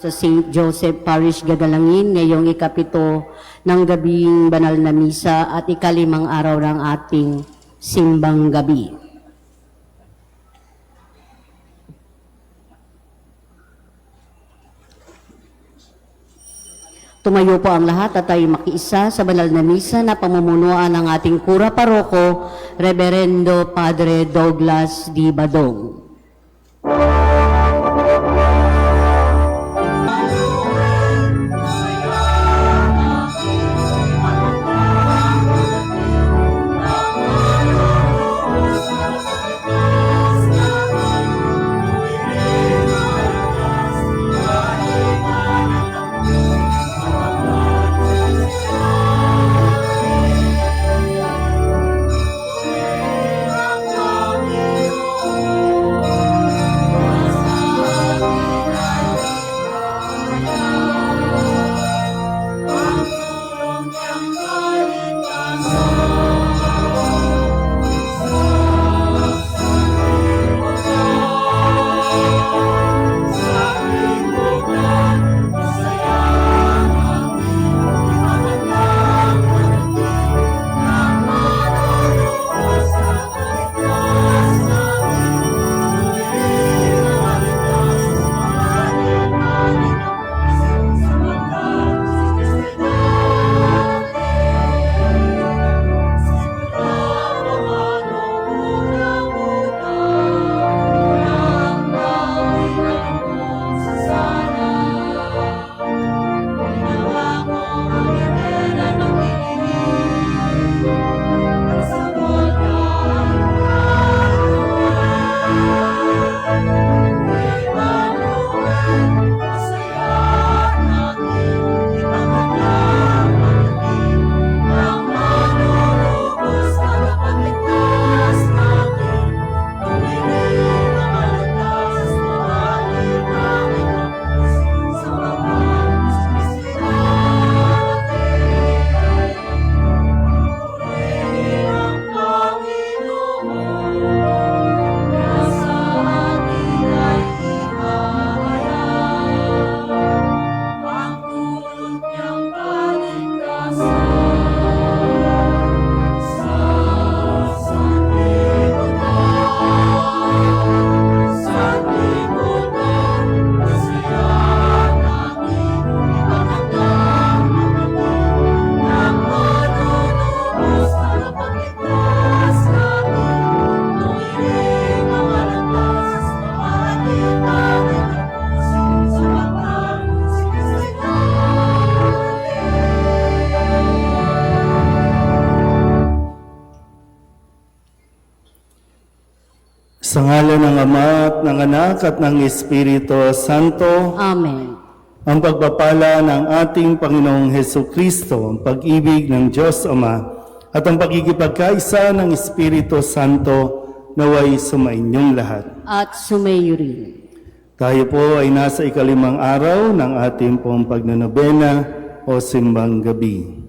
sa St. Joseph Parish Gagalangin ngayong ikapito ng gabing banal na misa at ikalimang araw ng ating simbang gabi. Tumayo po ang lahat at tayo makiisa sa banal na misa na pamumunuan ng ating Kura Paroko, Reverendo Padre Douglas D. Badong. Sa ngalan ng Ama at ng Anak at ng Espiritu Santo, Amen. ang pagpapala ng ating Panginoong Hesukristo, ang pag-ibig ng Diyos Ama, at ang pagkikipagkaisa ng Espiritu Santo naway sumainyong lahat. At sumayo rin. Tayo po ay nasa ikalimang araw ng ating pong pagnanobena o simbang gabi.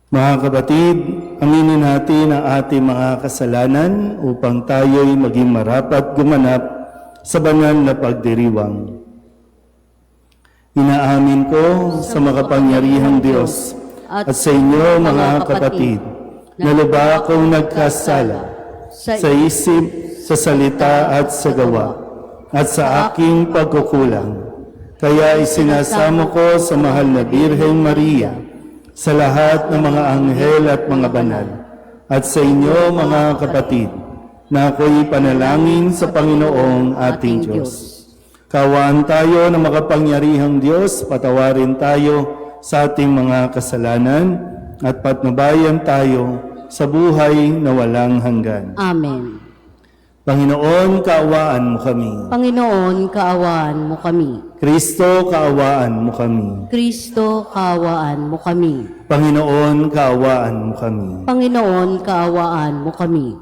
Mga kapatid, aminin natin ang ating mga kasalanan upang tayo'y maging marapat gumanap sa banal na pagdiriwang. Inaamin ko sa makapangyarihang Diyos at sa inyo mga kapatid na lubha akong nagkasala sa isip, sa salita at sa gawa at sa aking pagkukulang. Kaya isinasamo ko sa mahal na Birheng Maria, sa lahat ng mga anghel at mga banal, at sa inyo mga kapatid, na ako'y panalangin sa Panginoong ating Diyos. Kaawaan tayo ng makapangyarihang Diyos, patawarin tayo sa ating mga kasalanan, at patnubayan tayo sa buhay na walang hanggan. Amen. Panginoon, kaawaan mo kami. Panginoon, kaawaan mo kami. Kristo, kaawaan mo kami. Kristo, kaawaan mo kami. Panginoon, kaawaan mo kami. Panginoon, kaawaan mo kami.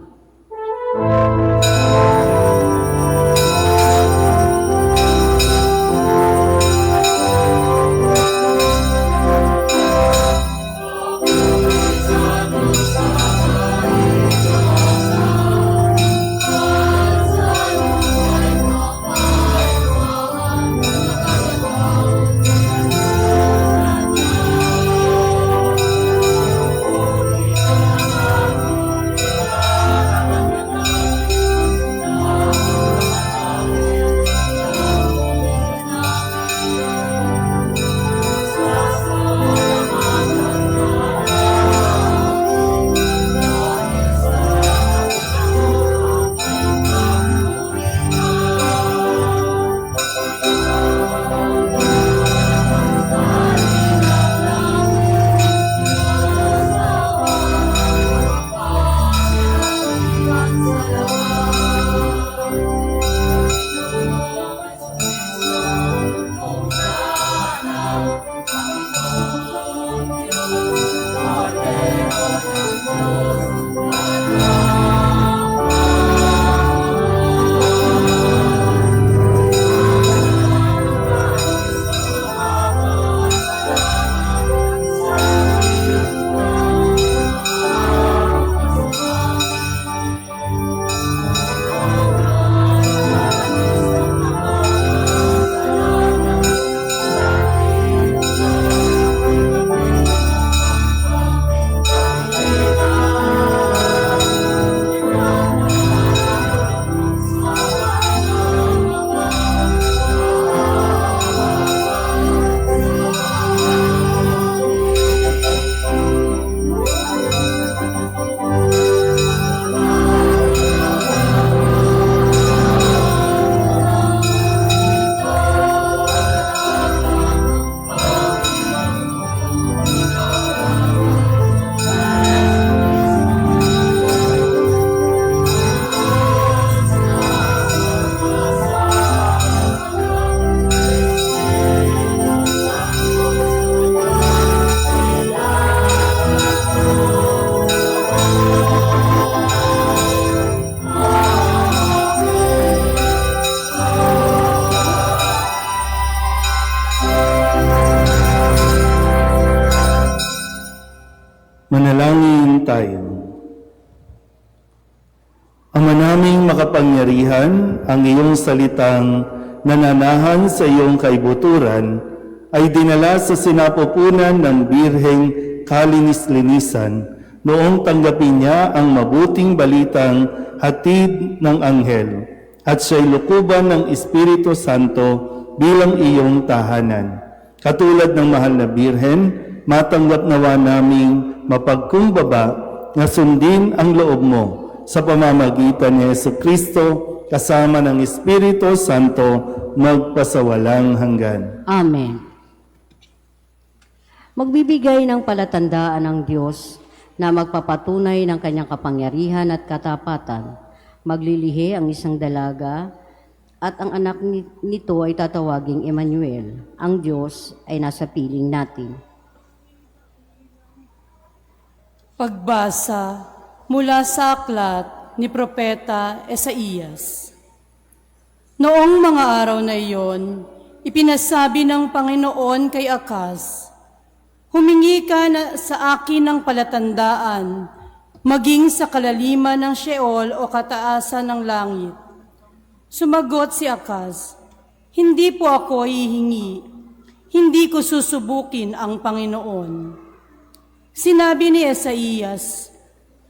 Manalangin tayo. Ama naming makapangyarihan, ang iyong salitang nananahan sa iyong kaibuturan ay dinala sa sinapupunan ng Birheng Kalinis-linisan noong tanggapin niya ang mabuting balitang hatid ng anghel at siya'y lukuban ng Espiritu Santo bilang iyong tahanan. Katulad ng mahal na Birhen, matanggap nawa naming mapagkumbaba na sundin ang loob mo sa pamamagitan ni Jesucristo kasama ng Espiritu Santo magpasawalang hanggan. Amen. Magbibigay ng palatandaan ng Diyos na magpapatunay ng kanyang kapangyarihan at katapatan. Maglilihi ang isang dalaga at ang anak nito ay tatawaging Emmanuel. Ang Diyos ay nasa piling natin. Pagbasa mula sa aklat ni Propeta Esaias. Noong mga araw na iyon, ipinasabi ng Panginoon kay Akaz, "Humingi ka na sa akin ng palatandaan, maging sa kalaliman ng Sheol o kataasan ng langit." Sumagot si Akaz, "Hindi po ako hihingi, hindi ko susubukin ang Panginoon." Sinabi ni Esaias,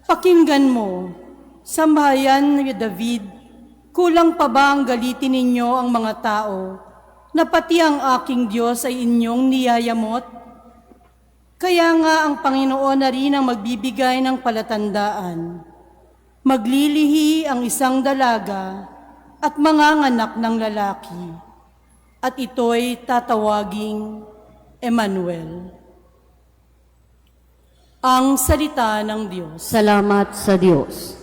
"Pakinggan mo, sambahayan ni David, kulang pa ba ang galitin ninyo ang mga tao, na pati ang aking Diyos ay inyong niyayamot? Kaya nga ang Panginoon na rin ang magbibigay ng palatandaan. Maglilihi ang isang dalaga at manganganak ng lalaki, at ito'y tatawaging Emmanuel." Ang salita ng Diyos. Salamat sa Diyos.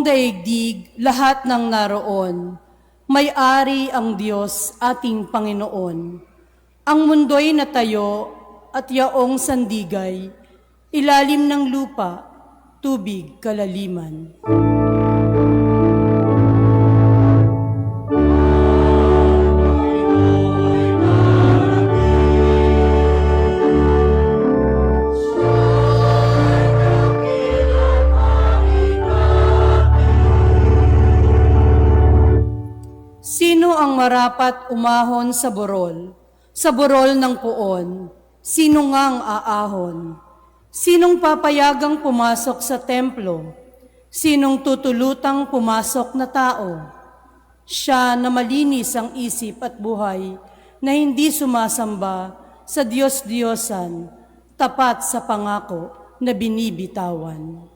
Daigdig, lahat ng naroon, may-ari ang Diyos ating Panginoon. Ang mundo'y natayo at yaong sandigay, ilalim ng lupa, tubig kalaliman. Sino ang marapat umahon sa burol ng puon? Sino ngang aahon? Sinong papayagang pumasok sa templo Sinong tutulutang pumasok na tao? Siya na malinis ang isip at buhay, na hindi sumasamba sa Diyos-Diyosan, tapat sa pangako na binibitawan.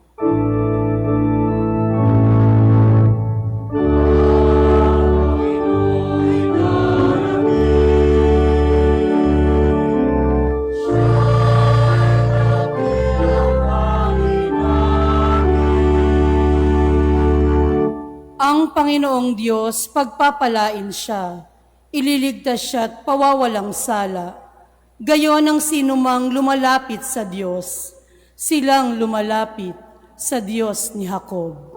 Ang Panginoong Diyos, pagpapalain siya, ililigtas siya at pawawalang sala. Gayon ang sinumang lumalapit sa Diyos, silang lumalapit sa Diyos ni Jacob.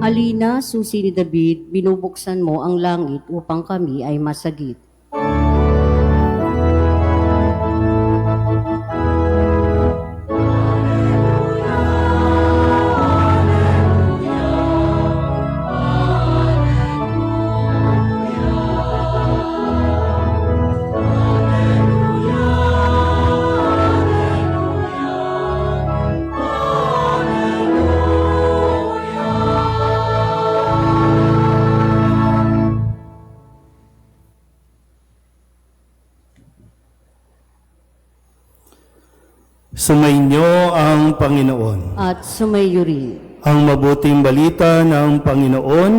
Halina, susi ni David, binubuksan mo ang langit upang kami ay masagip. Sumainyo ang Panginoon. At sumayo rin. Ang mabuting balita ng Panginoon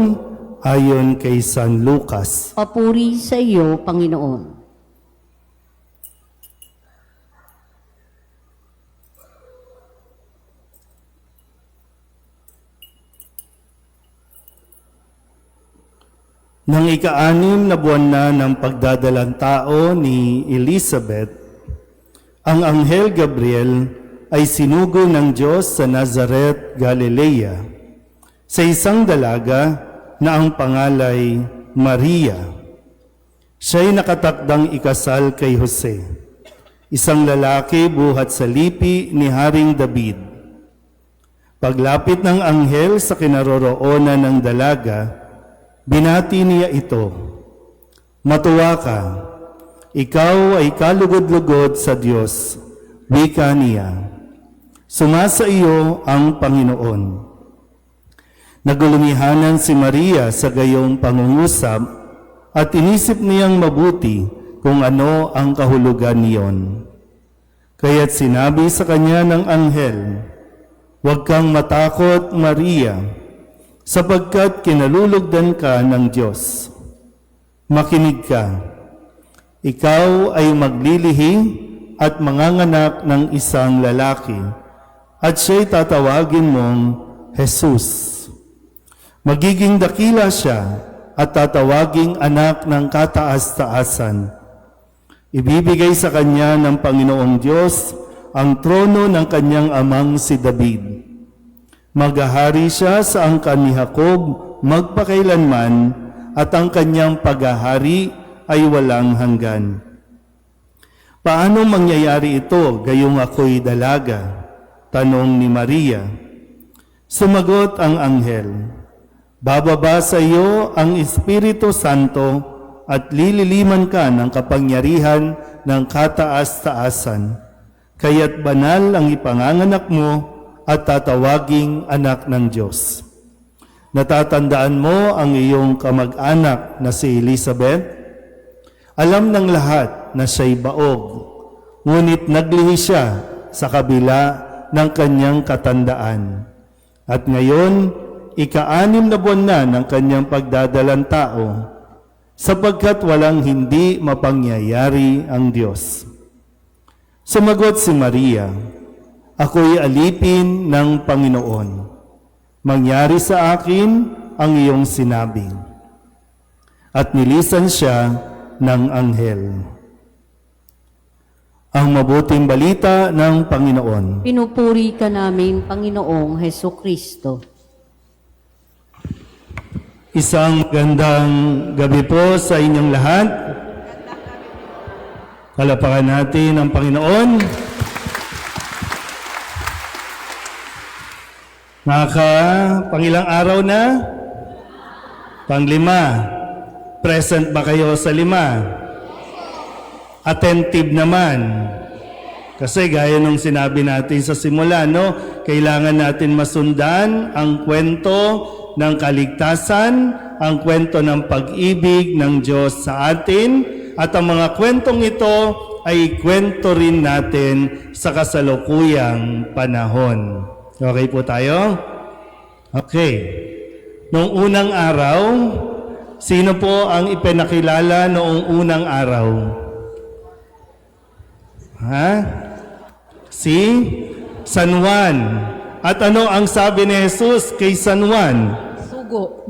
ayon kay San Lucas. Papuri sa iyo, Panginoon. Nang ika-6 na buwan na ng pagdadalang tao ni Elizabeth, ang Anghel Gabriel ay sinugo ng Diyos sa Nazaret, Galilea, sa isang dalaga na ang pangalay Maria. Siya'y nakatakdang ikasal kay Jose, isang lalaki buhat sa lipi ni Haring David. Paglapit ng anghel sa kinaroroonan ng dalaga, binati niya ito, "Matuwa ka, ikaw ay kalugod-lugod sa Diyos," wika niya. "Sumasa iyo ang Panginoon." Nagulumihanan si Maria sa gayong pangungusap at inisip niyang mabuti kung ano ang kahulugan niyon. Kaya't sinabi sa kanya ng anghel, "Huwag kang matakot, Maria, sapagkat kinalulugdan ka ng Diyos. Makinig ka. Ikaw ay maglilihi at manganganak ng isang lalaki, at siya'y tatawagin mong Jesus. Magiging dakila siya at tatawaging anak ng kataas-taasan. Ibibigay sa kanya ng Panginoong Diyos ang trono ng kanyang amang si David. Maghahari siya sa angkan ni Jacob magpakailanman, at ang kanyang paghahari ay walang hanggan." "Paano mangyayari ito, gayong ako'y dalaga?" tanong ni Maria. Sumagot ang anghel, "Bababa sa iyo ang Espiritu Santo at lililiman ka ng kapangyarihan ng kataas-taasan. Kaya't banal ang ipanganganak mo at tatawaging anak ng Diyos. Natatandaan mo ang iyong kamag-anak na si Elizabeth? Alam ng lahat na siya'y baog, ngunit naglihi siya sa kabila ng kanyang katandaan. At ngayon, ika-6 na buwan na ng kanyang pagdadalang tao, sapagkat walang hindi mapangyayari ang Diyos. Sumagot si Maria, "Ako'y alipin ng Panginoon. Mangyari sa akin ang iyong sinabi." At nilisan siya ng anghel. Ang mabuting balita ng Panginoon. Pinupuri ka namin, Panginoong Heso Kristo. Isang magandang gabi po sa inyong lahat. Palapakan natin ang Panginoon. Pangilang araw na? Panglima. Present ba kayo sa 5? Attentive naman. Kasi gaya nung sinabi natin sa simula, no? Kailangan natin masundan ang kwento ng kaligtasan, ang kwento ng pag-ibig ng Diyos sa atin, at ang mga kwentong ito ay kwento rin natin sa kasalukuyang panahon. Okay po tayo? Okay. Noong unang araw, sino po ang ipinakilala noong unang araw? Si San Juan. At ano ang sabi ni Jesus kay San Juan? Sugo.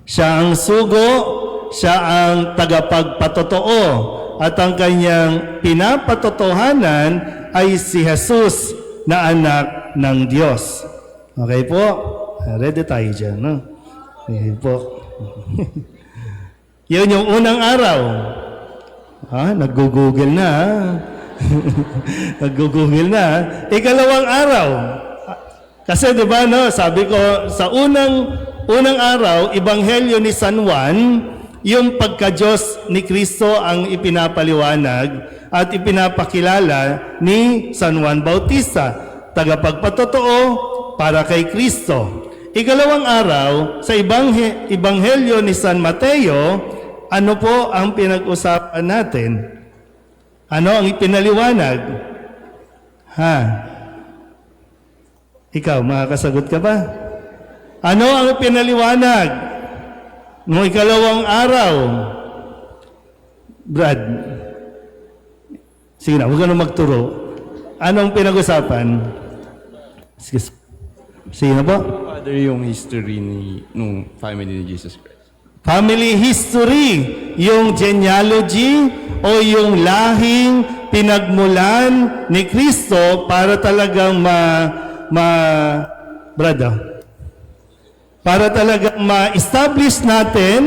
Siya ang sugo, siya ang tagapagpatotoo, at ang kanyang pinapatotohanan ay si Jesus na anak ng Diyos. Okay po? Ready tayo dyan, no? Okay po. Yun yung unang araw. Nag-google na, Nag-google na. Ikalawang araw. Kasi 'di ba no, sabi ko sa unang araw, ebanghelyo ni San Juan, yung pagka-Diyos ni Kristo ang ipinapaliwanag at ipinapakilala ni San Juan Bautista, tagapagpatotoo para kay Kristo. Ikalawang araw, sa ebanghelyo ni San Mateo, ano po ang pinag-usapan natin? Ano ang ipinaliwanag? Ikaw, makakasagot ka ba? Ano ang ipinaliwanag noong ikalawang araw? Brad, sige na, huwag ka na magturo. Anong pinag-usapan? Sige na po. Father, yung history nung family ni Jesus Christ. Family history, yung genealogy o yung lahing pinagmulan ni Kristo para talagang para talagang ma-establish natin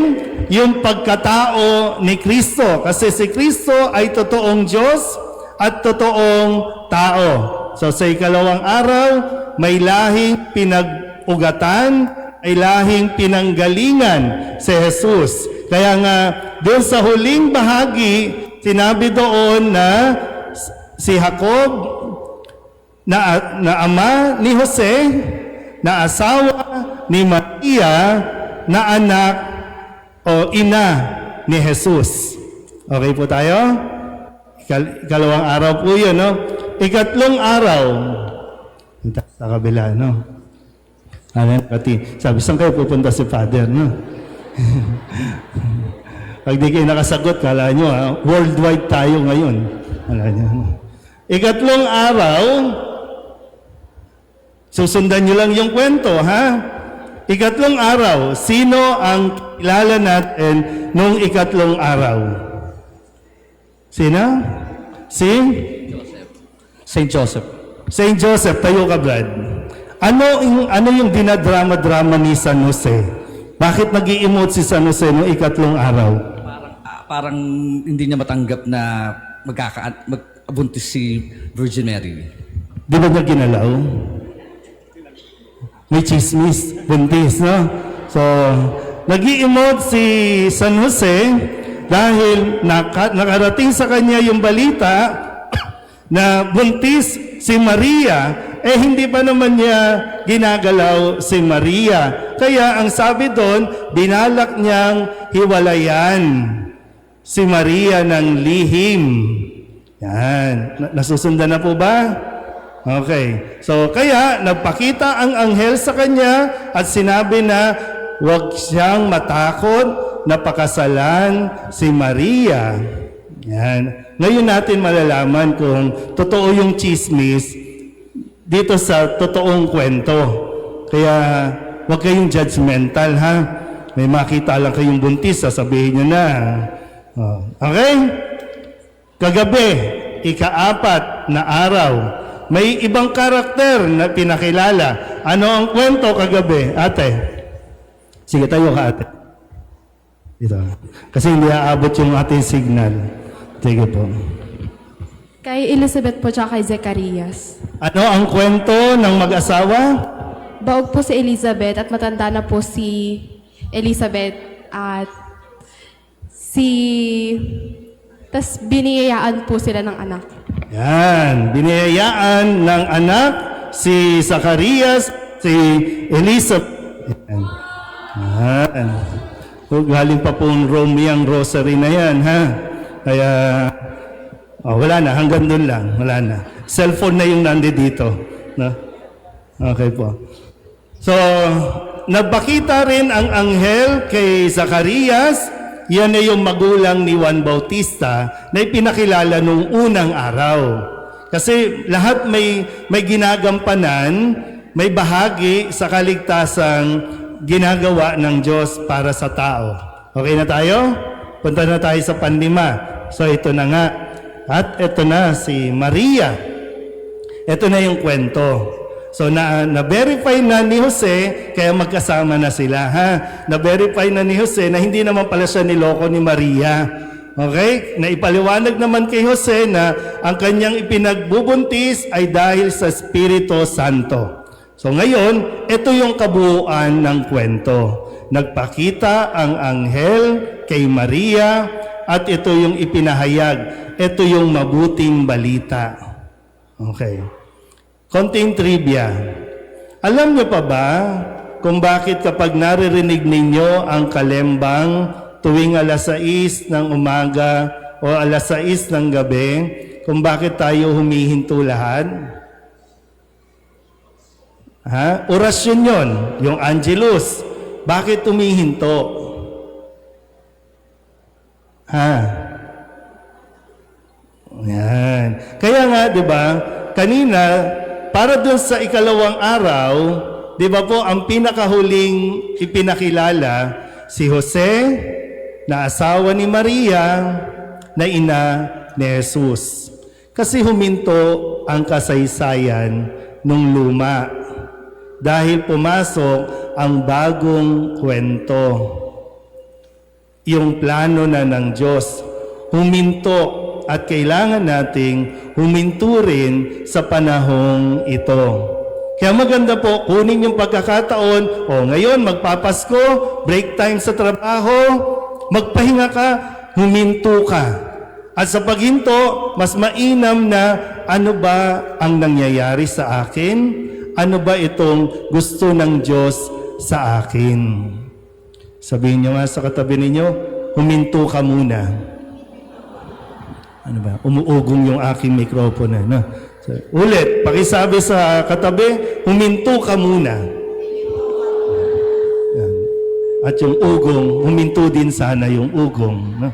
yung pagkatao ni Kristo. Kasi si Kristo ay totoong Diyos at totoong tao. So sa ikalawang araw, may lahing pinag-ugatan, ay lahing pinanggalingan si Jesus. Kaya nga, doon sa huling bahagi, sinabi doon na si Jacob, na ama ni Jose, na asawa ni Maria, na anak o ina ni Jesus. Okay po tayo? Ikalawang araw po yun, no? Ikatlong araw, sa kabila, no? Sabi, saan kayo pupunta si Father, no? Pag di kayo nakasagot, kala nyo, worldwide tayo ngayon. Kala nyo. Ikatlong araw, susundan nyo lang yung kwento, Ikatlong araw, sino ang kilala natin nung ikatlong araw? Sino? Saint Joseph. Saint Joseph, tayo ka, Brad. Ano yung dinadrama-drama ni San Jose? Bakit nag-i-emote si San Jose noong ikatlong araw? Parang hindi niya matanggap na magbuntis si Virgin Mary. Di ba niya ginalaw? May chismis, buntis, no? So, nag-i-emote si San Jose dahil nakarating sa kanya yung balita na buntis si Maria, hindi pa naman niya ginagalaw si Maria. Kaya ang sabi doon, binalak niyang hiwalayan si Maria ng lihim. Yan. Nasusundan na po ba? Okay. So, kaya nagpakita ang anghel sa kanya at sinabi na huwag siyang matakot na pakasalan si Maria. Yan. Ngayon natin malalaman kung totoo yung chismis dito sa totoong kwento. Kaya huwag kayong judgmental, ha? May makita lang kayong buntis, sasabihin nyo na. Okay? Kagabi, ika-4 na araw, may ibang karakter na pinakilala. Ano ang kwento kagabi? Ate? Sige, tayo ka, ate. Dito. Kasi hindi aabot yung ating signal. Sige po. Kay Elizabeth po tsaka kay Zacarias. Ano ang kwento ng mag-asawa? Baog po si Elizabeth at matanda na po si Elizabeth at tas biniyayaan po sila ng anak. Yan. Biniyayaan ng anak si Zacarias, si Elizabeth. Yan. So, galing pa pong Rome yung rosary na yan, ha? Kaya, wala na. Hanggang doon lang. Wala na. Cellphone na yung nandito. No? Okay po. So, nagpakita rin ang anghel kay Zacarias. Yan ay yung magulang ni Juan Bautista na ipinakilala nung unang araw. Kasi lahat may ginagampanan, may bahagi sa kaligtasang ginagawa ng Diyos para sa tao. Okay na tayo? Punta na tayo sa panlima. So ito na nga. At ito na si Maria. Ito na yung kwento. So na-verify na ni Jose, kaya magkasama na sila. Na-verify na ni Jose na hindi naman pala siya niloko ni Maria. Okay? Naipaliwanag naman kay Jose na ang kanyang ipinagbubuntis ay dahil sa Espiritu Santo. So ngayon, ito yung kabuuan ng kwento. Nagpakita ang anghel kay Maria at ito yung ipinahayag. Ito yung mabuting balita. Okay. Konting trivia. Alam niyo pa ba kung bakit kapag naririnig ninyo ang kalembang tuwing alas 6 ng umaga o alas 6 ng gabi, kung bakit tayo humihinto lahat? Orasyon yon, yung Angelus. Bakit humihinto? Yan. Kaya nga, di ba, kanina, para dun sa ikalawang araw, di ba po, ang pinakahuling ipinakilala, si Jose, na asawa ni Maria, na ina ni Jesus. Kasi huminto ang kasaysayan nung luma. Dahil pumasok ang bagong kwento. Yung plano na ng Diyos. Huminto at kailangan nating huminto rin sa panahong ito. Kaya maganda po, kunin yung pagkakataon, ngayon magpapasko, break time sa trabaho, magpahinga ka, huminto ka. At sa paghinto, mas mainam na ano ba ang nangyayari sa akin? Ano ba itong gusto ng Diyos sa akin? Sabihin niyo nga sa katabi ninyo, huminto ka muna. Ano ba? Umuugong yung aking mikropono. No? So, ulit, pakisabi sa katabi, huminto ka muna. Yan. At yung ugong, huminto din sana yung ugong. No?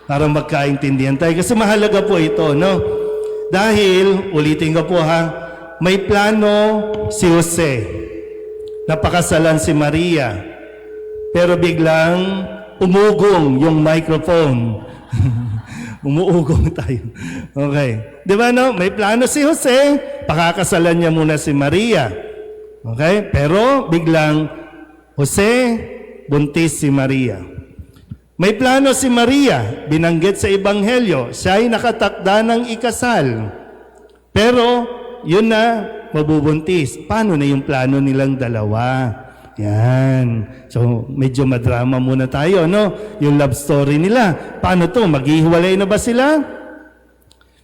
Para magkaintindihan tayo. Kasi mahalaga po ito. No? Dahil, ulitin ko po may plano si Jose. Napakasalan si Maria. Pero biglang umugong yung microphone. Umuugong tayo. Okay. Di ba no? May plano si Jose, pakakasalan niya muna si Maria. Okay? Pero biglang, Jose, buntis si Maria. May plano si Maria, binanggit sa Ebanghelyo, siya ay nakatakda ng ikasal. Pero, yun na, mabubuntis. Paano na yung plano nilang dalawa? Yan. So, medyo madrama muna tayo, no? Yung love story nila. Paano to? Maghihiwalay na ba sila?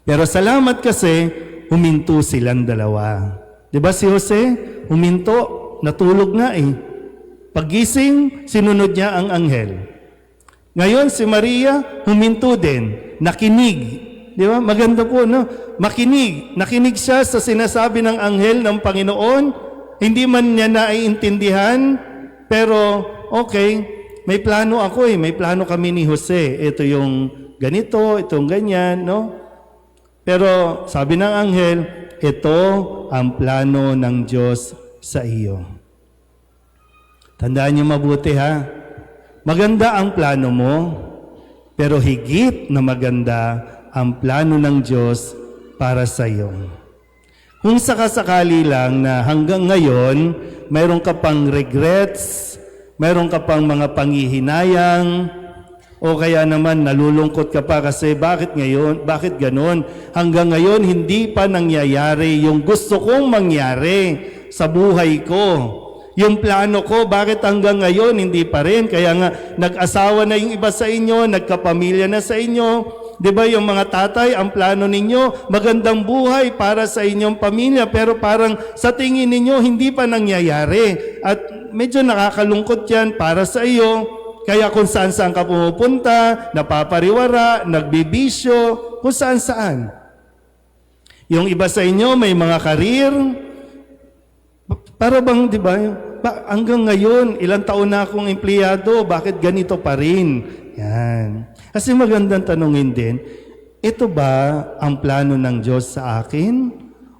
Pero salamat kasi, huminto silang dalawa. Diba si Jose? Huminto. Natulog nga eh. Paggising, sinunod niya ang anghel. Ngayon, si Maria, huminto din, nakinig. Di ba? Maganda po, no? Makinig. Nakinig siya sa sinasabi ng anghel ng Panginoon. Hindi man niya naiintindihan, pero okay, may plano ako eh. May plano kami ni Jose. Ito yung ganito, itong ganyan, no? Pero sabi ng anghel, ito ang plano ng Diyos sa iyo. Tandaan niyo mabuti ha. Maganda ang plano mo, pero higit na maganda ang plano ng Diyos para sa iyo. Kung sakasakali lang na hanggang ngayon, mayroon ka pang regrets, mayroon ka pang mga panghihinayang, o kaya naman nalulungkot ka pa kasi bakit ngayon, bakit ganon? Hanggang ngayon, hindi pa nangyayari yung gusto kong mangyari sa buhay ko. Yung plano ko, bakit hanggang ngayon hindi pa rin? Kaya nga, nag-asawa na yung iba sa inyo, nagkapamilya na sa inyo. Di ba yung mga tatay, ang plano ninyo, magandang buhay para sa inyong pamilya, pero parang sa tingin ninyo, hindi pa nangyayari. At medyo nakakalungkot yan para sa iyo. Kaya kung saan-saan ka pumupunta, napapariwara, nagbibisyo, kung saan-saan. Yung iba sa inyo, may mga karir, para bang, di ba, hanggang ngayon, ilang taon na akong empleyado, bakit ganito pa rin? Yan. Kasi magandang tanungin din, ito ba ang plano ng Diyos sa akin?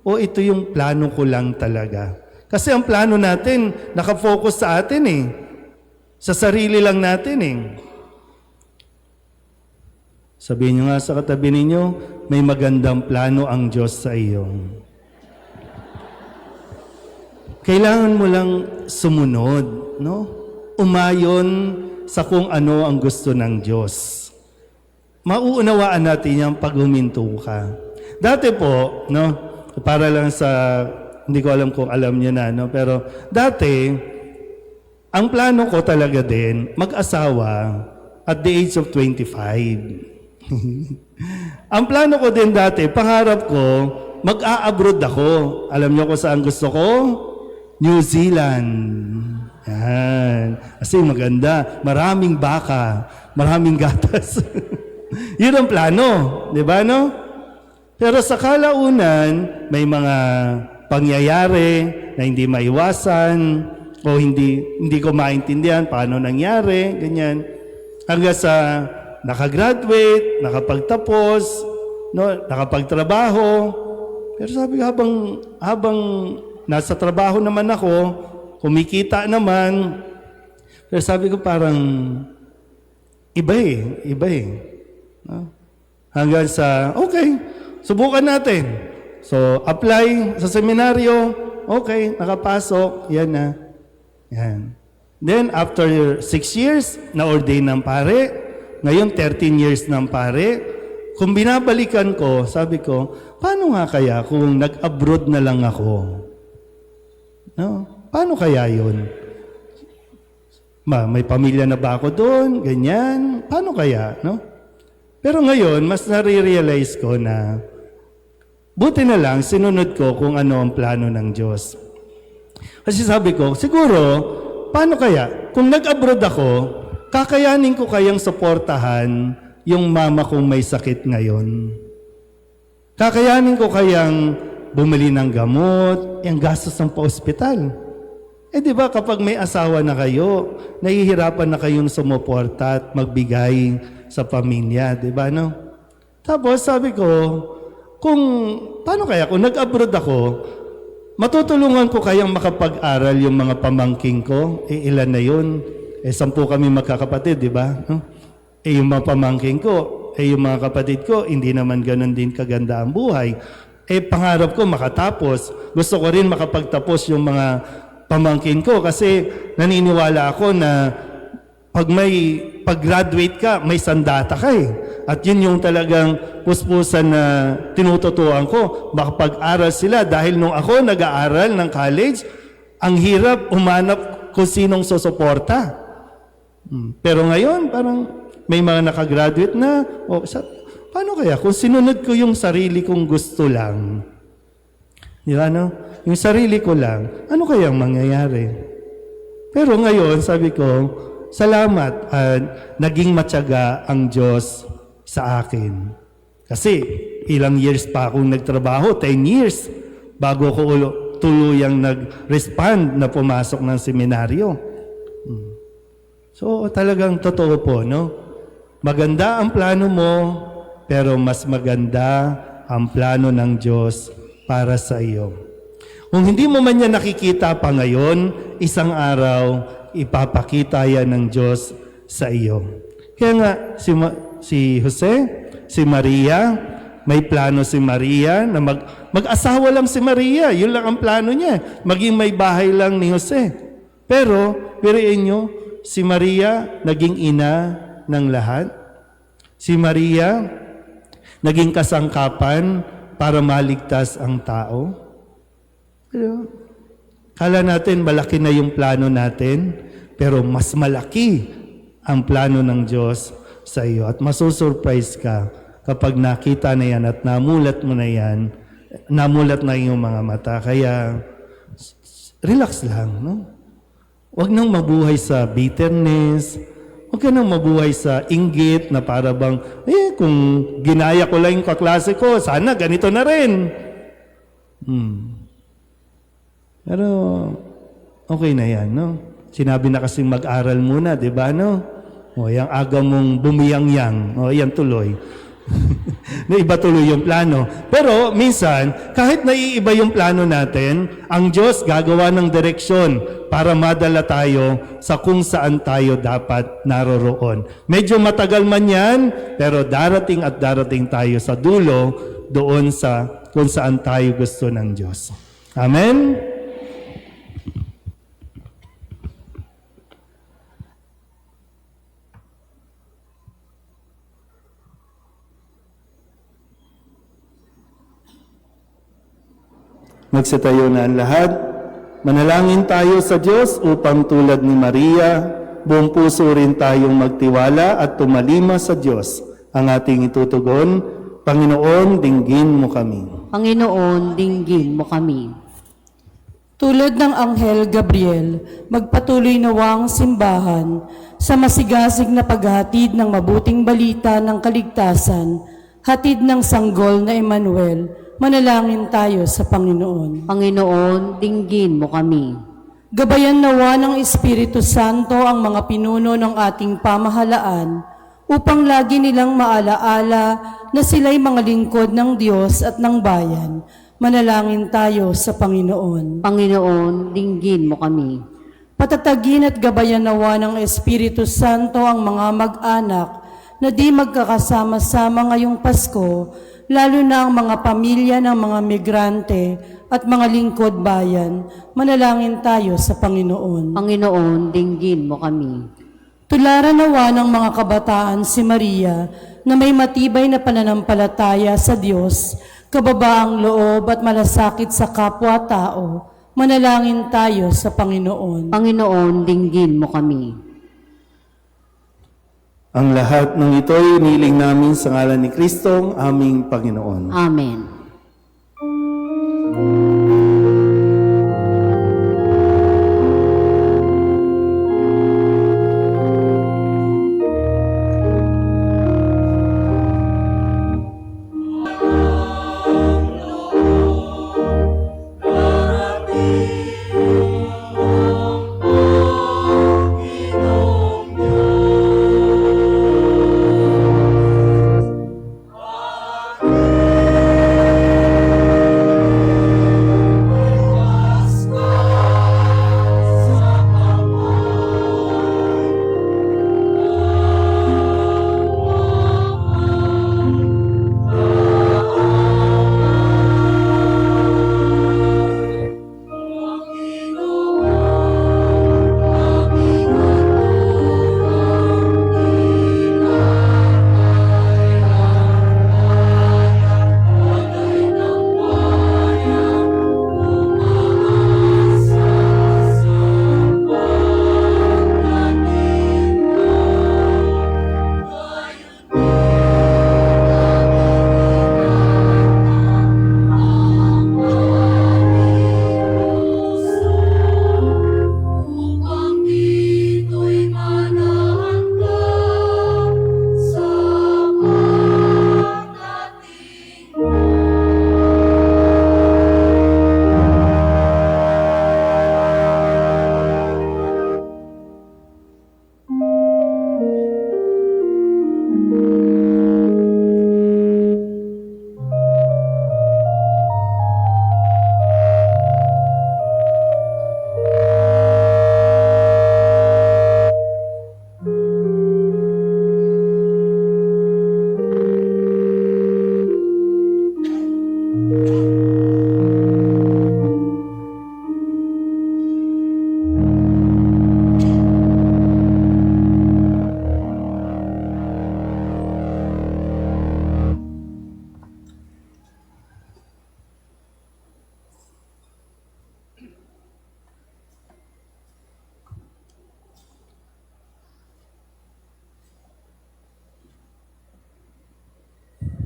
O ito yung plano ko lang talaga? Kasi ang plano natin, nakafocus sa atin eh. Sa sarili lang natin eh. Sabihin nyo nga sa katabi ninyo, may magandang plano ang Diyos sa iyo. Kailangan mo lang sumunod, no? Umayon sa kung ano ang gusto ng Diyos. Mauunawaan natin yan pag huminto ka. Dati po, no? Para lang sa, hindi ko alam kung alam niyo na, no? Pero dati, ang plano ko talaga din, mag-asawa at the age of 25. Ang plano ko din dati, pangarap ko, mag-a-abroad ako. Alam niyo kung saan gusto ko? New Zealand. Yan. Kasi maganda. Maraming baka. Maraming gatas. Yun ang plano. Di ba, no? Pero sa kalaunan, may mga pangyayari na hindi maiwasan o hindi ko maintindihan paano nangyari, ganyan. Hanggang sa nakagraduate, nakapagtapos, no, nakapagtrabaho. Pero sabi ko, habang nasa trabaho naman ako, kumikita naman. Pero sabi ko parang, iba eh. No? Hanggang sa, okay, subukan natin. So, apply sa seminaryo, okay, nakapasok, yan na. Yan. Then, after 6 years, na-ordain ng pare. Ngayon, 13 years ng pare. Kung binabalikan ko, sabi ko, paano nga kaya kung nag-abroad na lang ako? No? Paano kaya yun? May pamilya na ba ako doon? Ganyan? Paano kaya? No? Pero ngayon, mas nare-realize ko na buti na lang sinunod ko kung ano ang plano ng Diyos. Kasi sabi ko, siguro, paano kaya? Kung nag-abroad ako, kakayanin ko kayang suportahan yung mama kong may sakit ngayon. Kakayanin ko kayang bumili ng gamot, yung gastos ng pa-ospital. Di ba kapag may asawa na kayo, nahihirapan na kayong sumuporta at magbigay sa pamilya, di ba, no? Tapos sabi ko, paano kaya kung nag-abroad ako, matutulungan ko kayang makapag-aral yung mga pamangking ko? Ilan na yun? 10 kami magkakapatid, di ba? No? Yung mga pamangking ko, yung mga kapatid ko, hindi naman ganun din kaganda ang buhay. Pangarap ko makatapos. Gusto ko rin makapagtapos yung mga pamangkin ko kasi naniniwala ako na pag-graduate ka, may sandata ka eh. At yun yung talagang puspusan na tinututuan ko. Makapag-aral sila dahil nung ako nag-aaral ng college, ang hirap umanap kung sinong susuporta. Pero ngayon, parang may mga nakagraduate na, paano kaya kung sinunod ko yung sarili kong gusto lang? Di ba, no? Yung sarili ko lang, ano kayang mangyayari? Pero ngayon, sabi ko, salamat at naging matyaga ang Diyos sa akin. Kasi ilang years pa akong nagtrabaho, 10 years, bago ko tuluyang nag-respond na pumasok ng seminaryo. So talagang totoo po, no? Maganda ang plano mo, pero mas maganda ang plano ng Diyos para sa iyo. Kung hindi mo man yan nakikita pa ngayon, isang araw, ipapakita yan ng Diyos sa iyo. Kaya nga, si Jose, si Maria, may plano si Maria na mag-asawa lang si Maria. Yun lang ang plano niya. Maging may bahay lang ni Jose. Pero, piriin nyo, si Maria naging ina ng lahat. Si Maria naging kasangkapan para maligtas ang tao. Pero, kala natin malaki na yung plano natin, pero mas malaki ang plano ng Diyos sa iyo. At masusurprise ka kapag nakita na yan at namulat mo na yan, namulat na yung mga mata. Kaya, relax lang, no? Huwag nang mabuhay sa bitterness. Huwag ka nang mabuhay sa inggit na para bang, kung ginaya ko lang yung kaklase ko, sana ganito na rin. Pero, okay na yan, no? Sinabi na kasing mag-aral muna, di ba, no? O, yung aga mong bumiyang-yang. O, yan tuloy. Na iba tuloy yung plano. Pero, minsan, kahit naiiba yung plano natin, ang Diyos gagawa ng direksyon para madala tayo sa kung saan tayo dapat naroroon. Medyo matagal man yan, pero darating at darating tayo sa dulo doon sa kung saan tayo gusto ng Diyos. Amen? Magsitayo na ang lahat. Manalangin tayo sa Diyos upang tulad ni Maria, buong puso rin tayong magtiwala at tumalima sa Diyos. Ang ating itutugon, Panginoon, dinggin mo kami. Panginoon, dinggin mo kami. Tulad ng Anghel Gabriel, magpatuloy nawang simbahan sa masigasig na paghatid ng mabuting balita ng kaligtasan, hatid ng sanggol na Emmanuel. Manalangin tayo sa Panginoon. Panginoon, dinggin mo kami. Gabayan nawa ng Espiritu Santo ang mga pinuno ng ating pamahalaan upang lagi nilang maalaala na sila'y mga lingkod ng Diyos at ng bayan. Manalangin tayo sa Panginoon. Panginoon, dinggin mo kami. Patatagin at gabayan nawa ng Espiritu Santo ang mga mag-anak na di magkakasama-sama ngayong Pasko, lalo na ang mga pamilya ng mga migrante at mga lingkod bayan. Manalangin tayo sa Panginoon. Panginoon, dinggin mo kami. Tularan nawa ng mga kabataan si Maria na may matibay na pananampalataya sa Diyos, kababaang loob at malasakit sa kapwa-tao. Manalangin tayo sa Panginoon. Panginoon, dinggin mo kami. Ang lahat ng ito'y niling namin sa ngalan ni Kristo, aming Panginoon. Amen.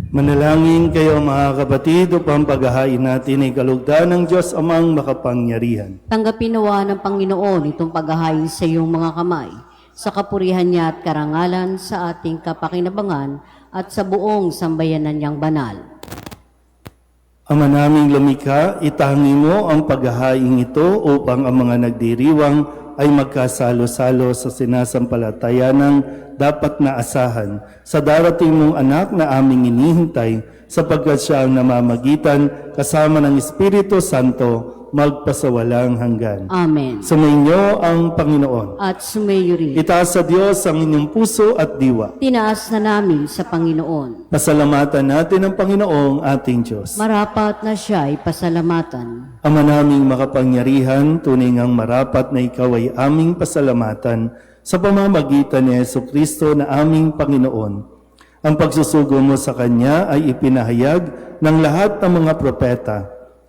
Manalangin kayo mga kapatid upang paghahain natin ay kalugdan ng Diyos Amang makapangyarihan. Tanggapin nawa ng Panginoon itong paghahain sa iyong mga kamay, sa kapurihan niya at karangalan sa ating kapakinabangan at sa buong sambayanan niyang banal. Ama naming lumikha, itangi mo ang paghahain ito upang ang mga nagdiriwang ay magkasalo-salo sa sinasampalatayanang dapat na asahan sa darating mong anak na aming inihintay sapagkat siya ang namamagitan kasama ng Espiritu Santo magpasawalang hanggan. Amen. Sumainyo ang Panginoon. At sumayo rin. Itaas sa Diyos ang inyong puso at diwa. Tinaas na namin sa Panginoon. Pasalamatan natin ang Panginoong ating Diyos. Marapat na siya ay pasalamatan. Ama naming makapangyarihan, tunay ngang marapat na ikaw ay aming pasalamatan sa pamamagitan ni Jesucristo na aming Panginoon. Ang pagsusugo mo sa Kanya ay ipinahayag ng lahat ng mga propeta.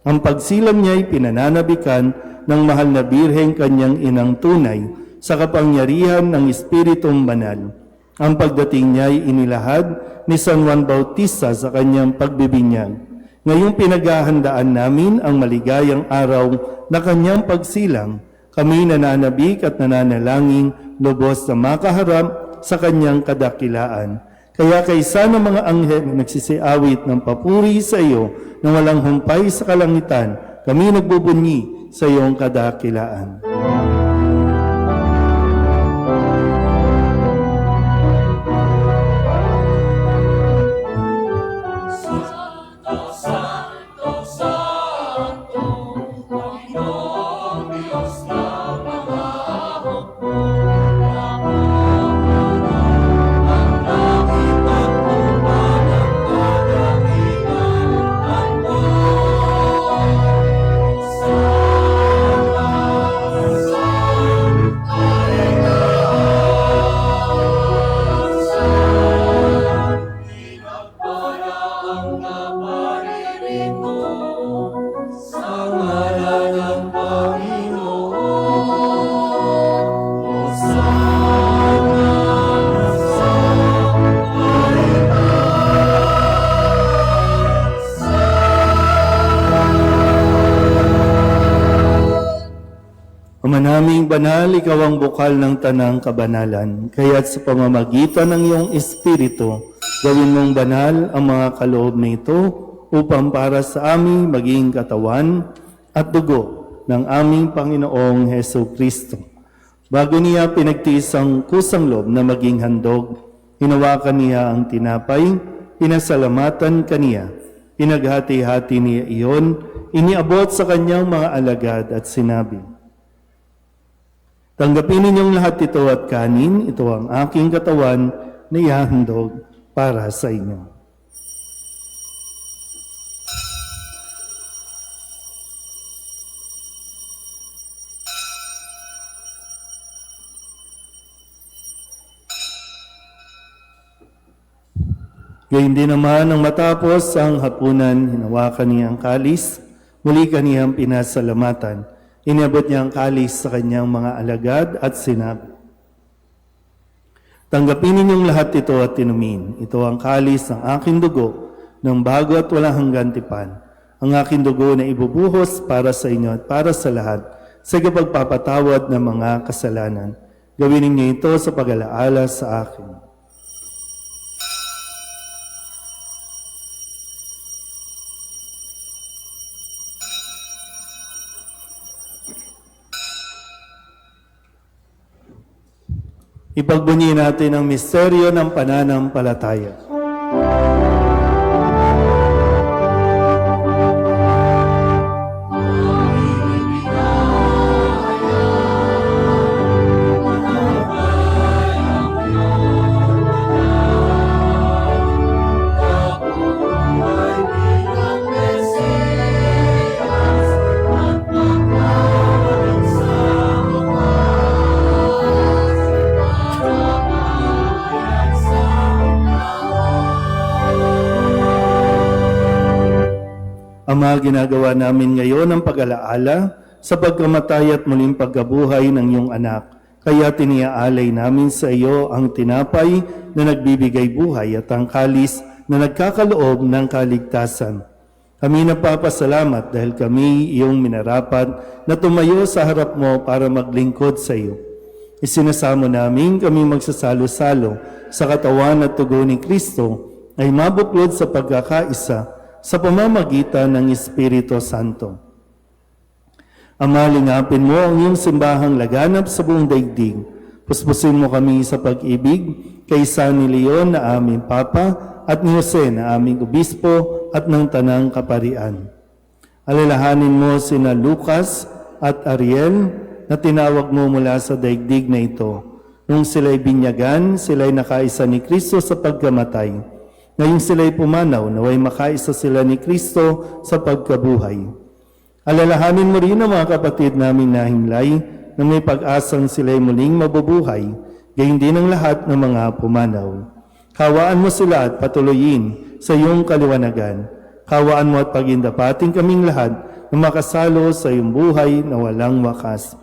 Ang pagsilang niya ay pinananabikan ng mahal na Birheng Kanyang inang tunay sa kapangyarihan ng Espiritong Banal. Ang pagdating niya ay inilahad ni San Juan Bautista sa kanyang pagbibinyag. Ngayong pinaghahandaan namin ang maligayang araw na kanyang pagsilang, kami nananabik at nananalangin lubos na makaharap sa kanyang kadakilaan. Kaya kaysa ng mga anghel na nagsisiawit ng papuri sa iyo na walang humpay sa kalangitan, kami nagbubunyi sa iyong kadakilaan. Ama naming banal, ikaw ang bukal ng tanang kabanalan. Kaya't sa pamamagitan ng iyong Espiritu, gawin mong banal ang mga kaloob na ito upang para sa aming maging katawan at dugo ng aming Panginoong Heso Kristo. Bago niya pinagtiis ang kusang loob na maging handog, hinawakan niya ang tinapay, pinasalamatan kaniya, pinaghati-hati niya iyon, iniabot sa kanyang mga alagad at sinabi, "Tanggapin ninyong lahat ito at kanin, ito ang aking katawan na ihahandog para sa inyo." Gayun din naman nang matapos ang hapunan, hinawakan niya ang kalis, muli kaniyang pinasalamatan. Inabot niya ang kalis sa kanyang mga alagad at sinabi, "Tanggapin ninyong lahat ito at inumin. Ito ang kalis ng aking dugo ng bago at walang hanggan tipan. Ang aking dugo na ibubuhos para sa inyo at para sa lahat sa pagpapatawad ng mga kasalanan. Gawin ninyo ito sa pag-alaala sa akin." Ipagbunyi natin ang misteryo ng pananampalataya. Ama, ginagawa namin ngayon ang pag-alaala sa pagkamatay at muling pagkabuhay ng iyong anak. Kaya tiniaalay namin sa iyo ang tinapay na nagbibigay buhay at ang kalis na nagkakaloob ng kaligtasan. Kami nagpapasalamat dahil kami iyong minarapat na tumayo sa harap mo para maglingkod sa iyo. Isinasamo namin kami magsasalo-salo sa katawan at tugo ni Kristo ay mabuklod sa pagkakaisa sa pamamagitan ng Espiritu Santo. Ama, lingapin mo ang iyong simbahang laganap sa buong daigdig. Puspusin mo kami sa pag-ibig kay San Leon na aming Papa at ni Jose na aming Obispo at ng Tanang Kaparian. Alalahanin mo sina Lucas at Ariel na tinawag mo mula sa daigdig na ito. Nung sila'y binyagan, sila'y nakaisa ni Kristo sa pagkamatay. Ngayong sila'y pumanaw, naway makaisa sila ni Kristo sa pagkabuhay. Alalahanin mo rin ang mga kapatid namin na himlay na may pag-asang sila'y muling mabubuhay, gayon din ang lahat ng mga pumanaw. Kawaan mo sila at patuloyin sa iyong kaliwanagan. Kawaan mo at pagindapating kaming lahat na makasalo sa iyong buhay na walang wakas.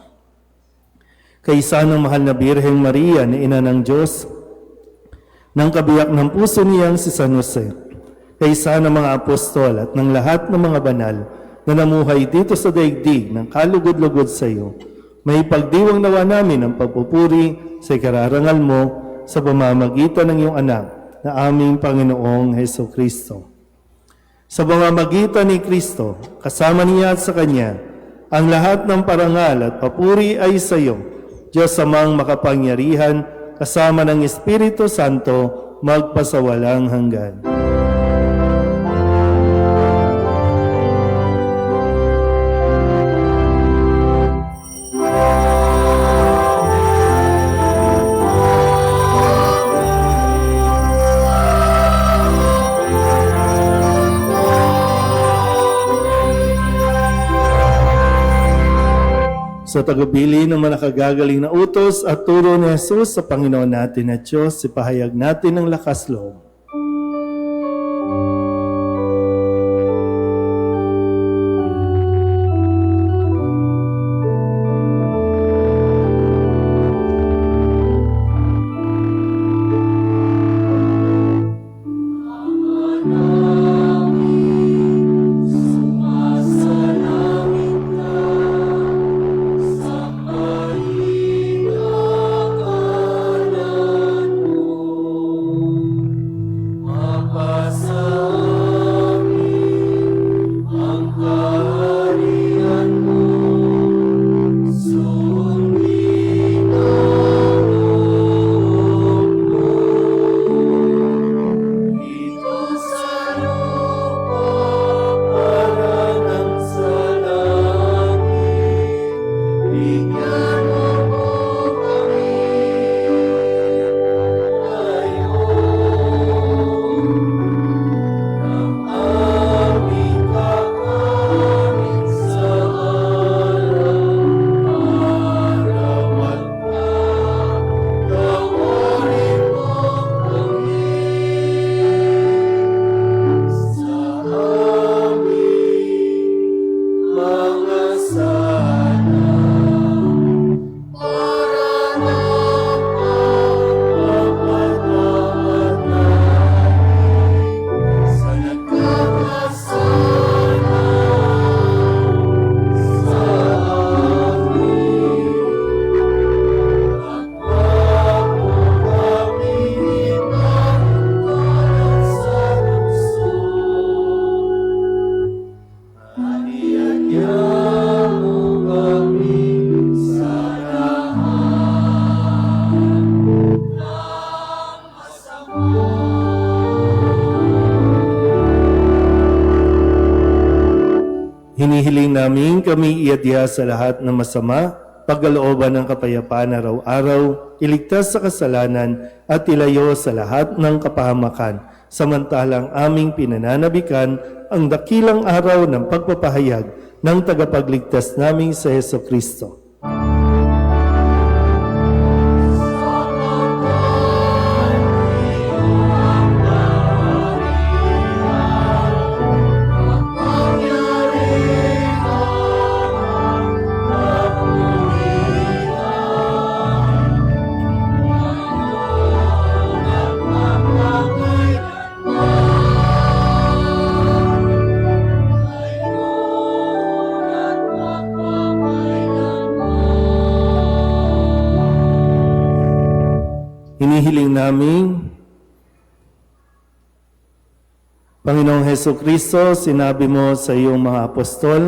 Kaisa ng mahal na Birheng Maria na Ina ng Diyos, ng kabiyak ng puso niyang si San Jose, kaisa ng mga apostol at ng lahat ng mga banal na namuhay dito sa daigdig ng kalugod-lugod sa iyo, may pagdiwang nawa namin ang pagpupuri sa ikararangal mo sa pamamagitan ng iyong anak na aming Panginoong Heso Kristo. Sa pamamagitan ni Kristo, kasama niya at sa Kanya, ang lahat ng parangal at papuri ay sa iyo, Diyos amang makapangyarihan, kasama ng Espiritu Santo, magpasawalang hanggan. Sa tagubilin ng manakagagaling na utos at turo ni Jesus sa Panginoon natin at Diyos, ipahayag natin ang lakas loob. Hinihiling namin kami iadya sa lahat ng masama, pagkalooban ng kapayapaan araw-araw, iligtas sa kasalanan at ilayo sa lahat ng kapahamakan, samantalang aming pinananabikan ang dakilang araw ng pagpapahayag ng tagapagligtas naming sa Heso Kristo. namin, Panginoong Heso Kristo, sinabi mo sa iyong mga apostol,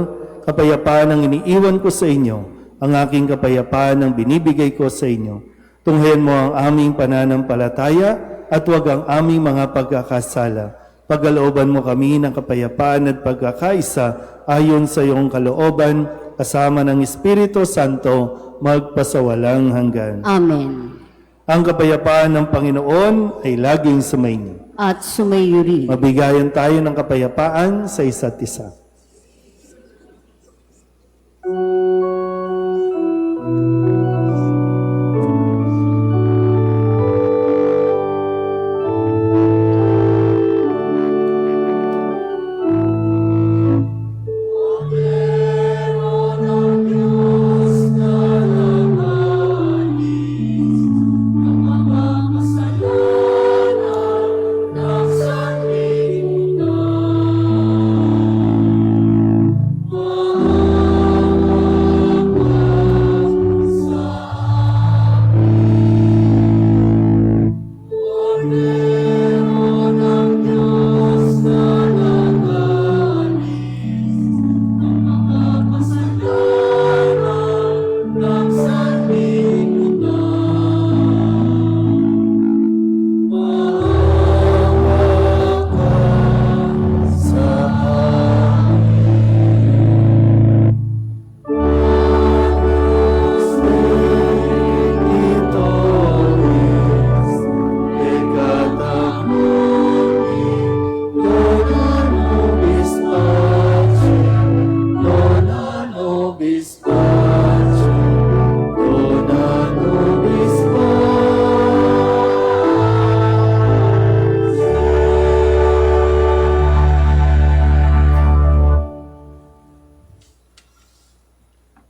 kapayapaan ang iniiwan ko sa inyo, ang aking kapayapaan ang binibigay ko sa inyo. Tunghayan mo ang aming pananampalataya at huwag ang aming mga pagkakasala. Pagkalooban mo kami ng kapayapaan at pagkakaisa ayon sa iyong kalooban, kasama ng Espiritu Santo, magpasawalang hanggan. Amen. Ang kapayapaan ng Panginoon ay laging sumainyo. At sumayo rin. Mabigayan tayo ng kapayapaan sa isa't isa.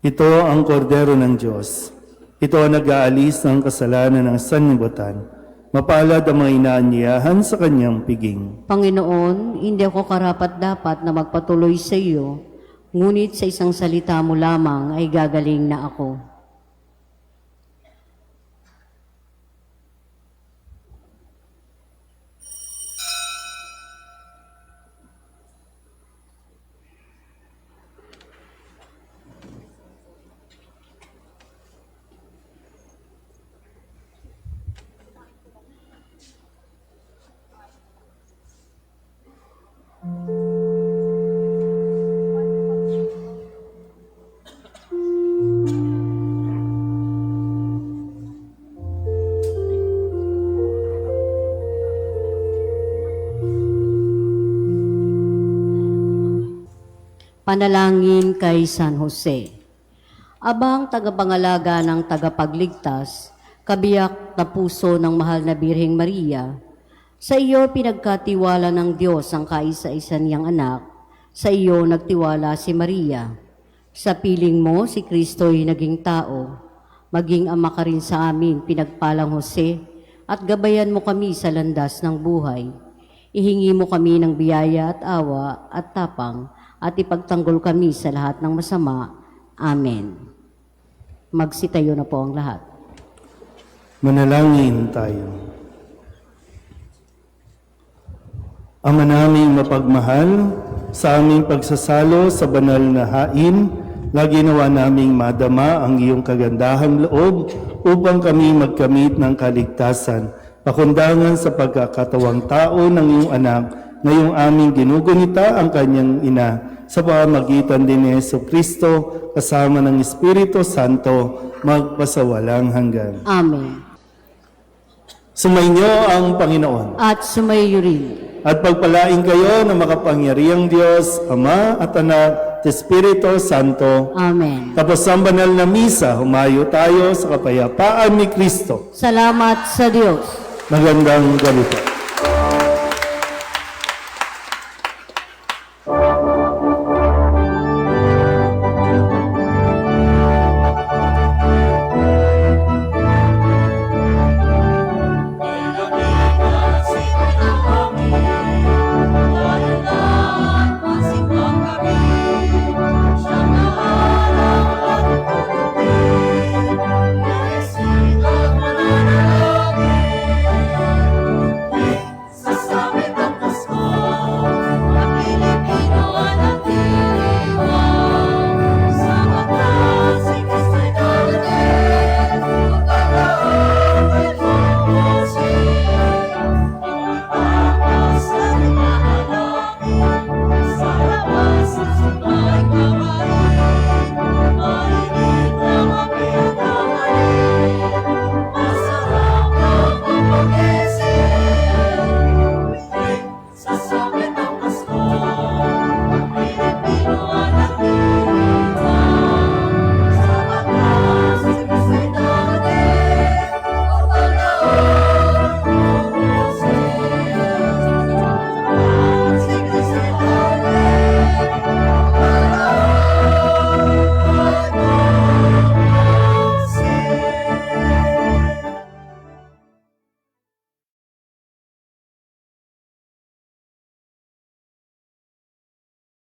Ito ang kordero ng Diyos. Ito ang nag-aalis ng kasalanan ng sanlibutan. Mapalad ang mga inaanyayahan sa kanyang piging. Panginoon, hindi ako karapat-dapat na magpatuloy sa iyo, ngunit sa isang salita mo lamang ay gagaling na ako. Panalangin kay San Jose. Abang tagapangalaga ng tagapagligtas, kabiyak na puso ng mahal na Birheng Maria, sa iyo pinagkatiwala ng Diyos ang kaisa-isa niyang anak, sa iyo nagtiwala si Maria. Sa piling mo si Kristo'y naging tao, maging ama ka rin sa amin, pinagpalang Jose, at gabayan mo kami sa landas ng buhay. Ihingi mo kami ng biyaya at awa at tapang, at ipagtanggol kami sa lahat ng masama. Amen. Magsitayo na po ang lahat. Manalangin tayo. Ama naming mapagmahal, sa aming pagsasalo sa banal na hain, lagi nawa naming madama ang iyong kagandahang loob upang kami magkamit ng kaligtasan, pakundangan sa pagkakatawang tao ng iyong anak, ngayong aming ginugunita ang kanyang ina sa pamamagitan din ni Heso Kristo kasama ng Espiritu Santo magpasawalang hanggan. Amen. Sumainyo ang Panginoon. At sumayo rin. At pagpalain kayo ng makapangyarihang Diyos, Ama at Anak at Espiritu Santo. Amen. Tapos ang banal na misa, humayo tayo sa kapayapaan ni Kristo. Salamat sa Diyos. Magandang gabi po.